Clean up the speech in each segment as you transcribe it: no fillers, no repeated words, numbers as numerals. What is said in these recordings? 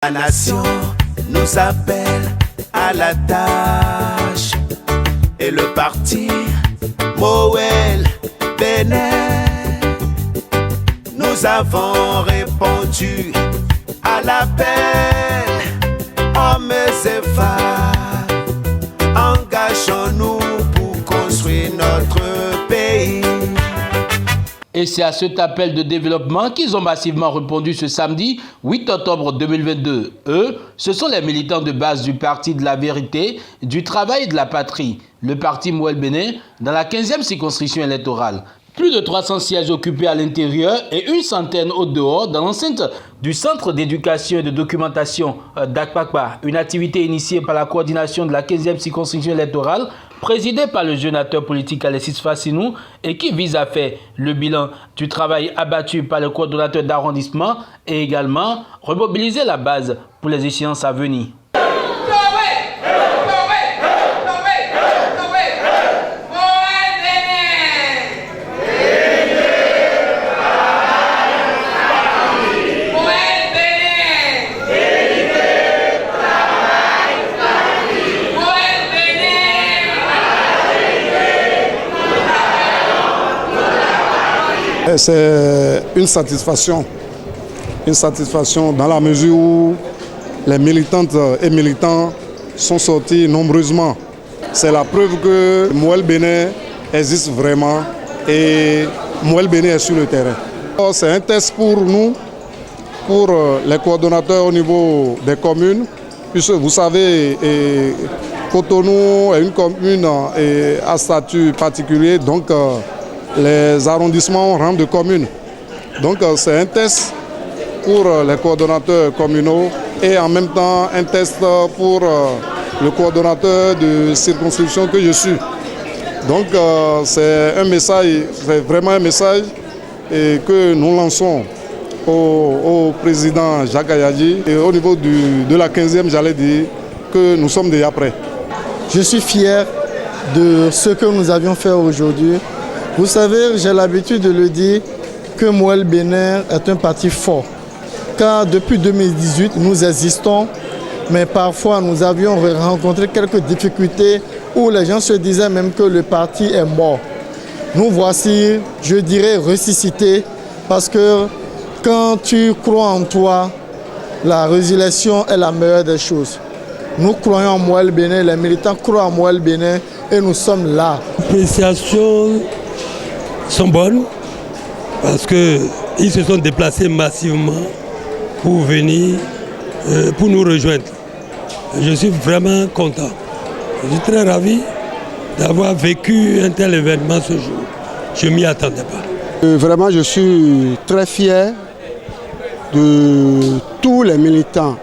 La nation nous appelle à la tâche et le parti Moël Bénin, nous avons répondu à l'appel. Hommes et femmes, engageons-nous pour construire notre pays. Et c'est à cet appel de développement qu'ils ont massivement répondu ce samedi 8 octobre 2022. Eux, ce sont les militants de base du Parti de la Vérité, du Travail et de la Patrie, le Parti Moël Bénin, dans la 15e circonscription électorale. Plus de 300 sièges occupés à l'intérieur et une centaine au dehors dans l'enceinte du Centre d'éducation et de documentation d'Akpakpa, une activité initiée par la coordination de la 15e circonscription électorale, présidée par le jeune acteur politique Alexis Fassinou et qui vise à faire le bilan du travail abattu par le coordonnateur d'arrondissement et également remobiliser la base pour les échéances à venir. C'est une satisfaction dans la mesure où les militantes et militants sont sortis nombreusement. C'est la preuve que Moël Bénin existe vraiment et Moël Bénin est sur le terrain. C'est un test pour nous, pour les coordonnateurs au niveau des communes, puisque vous savez, Cotonou est une commune à statut particulier, donc les arrondissements ont rang de commune. Donc c'est un test pour les coordonnateurs communaux et en même temps un test pour le coordonnateur de circonscription que je suis. Donc c'est un message, c'est vraiment un message que nous lançons au président Jacques Ayadji et au niveau de la 15e, j'allais dire que nous sommes déjà prêts. Je suis fier de ce que nous avions fait aujourd'hui. Vous savez, j'ai l'habitude de le dire que Moël Bénin est un parti fort. Car depuis 2018, nous existons, mais parfois nous avions rencontré quelques difficultés où les gens se disaient même que le parti est mort. Nous voici, je dirais, ressuscités parce que quand tu crois en toi, la résiliation est la meilleure des choses. Nous croyons en Moël Bénin, les militants croient en Moël Bénin et nous sommes là. L'appréciation sont bonnes parce qu'ils se sont déplacés massivement pour venir, pour nous rejoindre. Je suis vraiment content. Je suis très ravi d'avoir vécu un tel événement ce jour. Je ne m'y attendais pas. Vraiment, je suis très fier de tous les militants,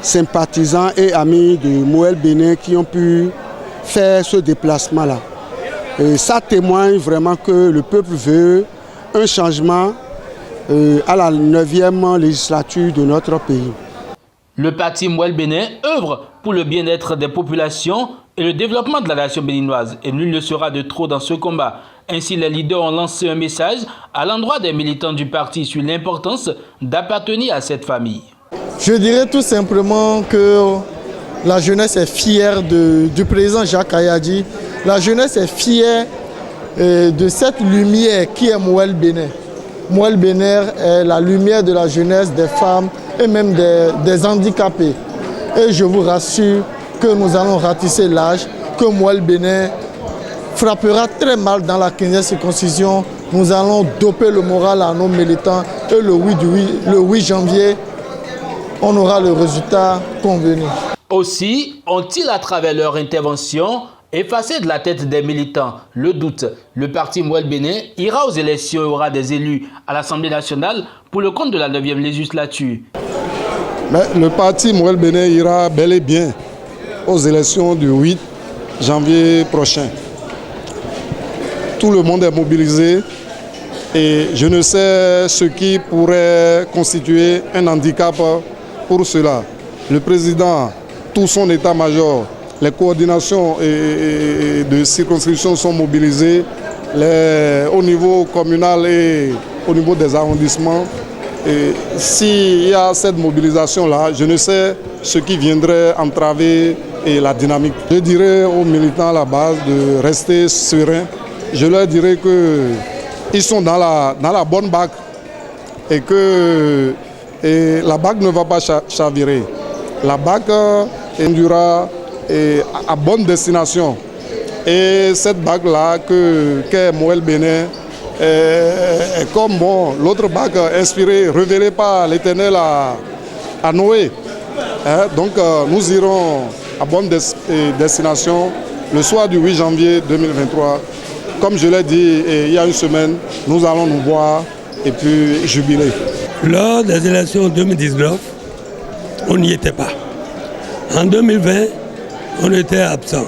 sympathisants et amis de Moël Bénin qui ont pu faire ce déplacement-là. Et ça témoigne vraiment que le peuple veut un changement à la 9e législature de notre pays. Le parti Moël Bénin œuvre pour le bien-être des populations et le développement de la nation béninoise. Et nul ne sera de trop dans ce combat. Ainsi, les leaders ont lancé un message à l'endroit des militants du parti sur l'importance d'appartenir à cette famille. Je dirais tout simplement que la jeunesse est fière du président Jacques Ayadji. La jeunesse est fière de cette lumière qui est Moël Bénin. Moël Bénin est la lumière de la jeunesse, des femmes et même des handicapés. Et je vous rassure que nous allons ratisser l'âge, que Moël Bénin frappera très mal dans la 15e circoncision. Nous allons doper le moral à nos militants et le 8 janvier, on aura le résultat convenu. Aussi ont-ils, à travers leur intervention, effacé de la tête des militants le doute. Le parti Moël Bénin ira aux élections et aura des élus à l'Assemblée nationale pour le compte de la 9e législature. Mais le parti Moël Bénin ira bel et bien aux élections du 8 janvier prochain. Tout le monde est mobilisé et je ne sais ce qui pourrait constituer un handicap pour cela. Le président, tout son état-major, les coordinations de circonscription sont mobilisées au niveau communal et au niveau des arrondissements. s'il y a cette mobilisation-là, je ne sais ce qui viendrait entraver la dynamique. Je dirais aux militants à la base de rester sereins. Je leur dirais qu'ils sont dans la bonne BAC et que la BAC ne va pas chavirer. La BAC conduira à bonne destination. Et cette BAC-là qu'est Moël Bénin, comme l'autre BAC inspirée, révélée par l'Éternel à Noé. Donc nous irons à bonne destination le soir du 8 janvier 2023. Comme je l'ai dit il y a une semaine, nous allons nous voir et puis jubiler. Lors des élections 2019, on n'y était pas. En 2020, on était absent.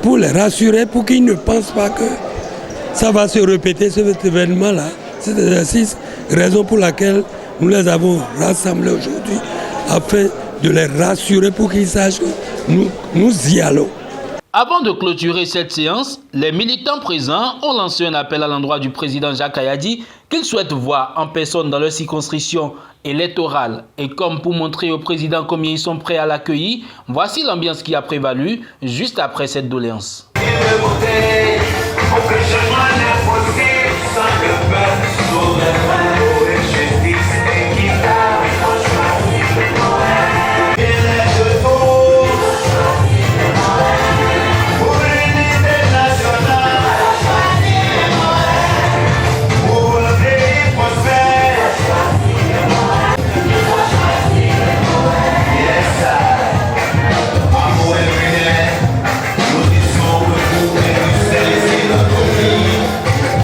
Pour les rassurer, pour qu'ils ne pensent pas que ça va se répéter, cet événement-là, cet exercice, raison pour laquelle nous les avons rassemblés aujourd'hui, afin de les rassurer pour qu'ils sachent que nous y allons. Avant de clôturer cette séance, les militants présents ont lancé un appel à l'endroit du président Jacques Kayadi qu'ils souhaitent voir en personne dans leur circonscription électorale. Et comme pour montrer au président combien ils sont prêts à l'accueillir, voici l'ambiance qui a prévalu juste après cette doléance.